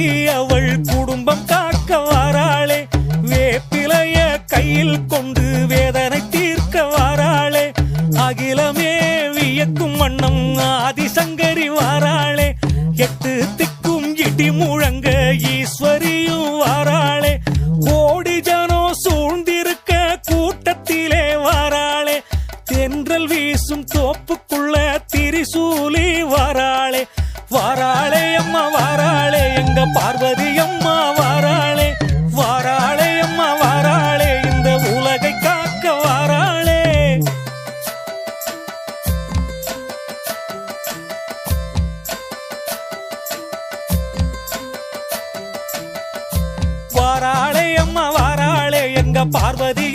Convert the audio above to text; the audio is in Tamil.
பார்வதி அவள் குடும்பம் காக்க வாராளே, வேப்பிலைய கையில் கொண்டு வேதனை தீர்க்க வாராளே, அகிலமே வியக்கும் வண்ணம் ஆதிசங்கரி வாராளே, எட்டு திக்கும் இடி முழங்க ஈஸ்வரியும் வாராளே, கோடி ஜனோ சூழ்ந்திருக்க கூட்டத்திலே வாராளே, தென்றல் வீசும் தோப்புக்குள்ள திரிசூலி வாராளே, வாராளே அம்மா வாராளே எங்க பார்வதி அம்மா வாராளே, வாராளே அம்மா வாராளே இந்த உலகை காக்க வாராளே. வாராளே அம்மா வாராளே எங்க பார்வதி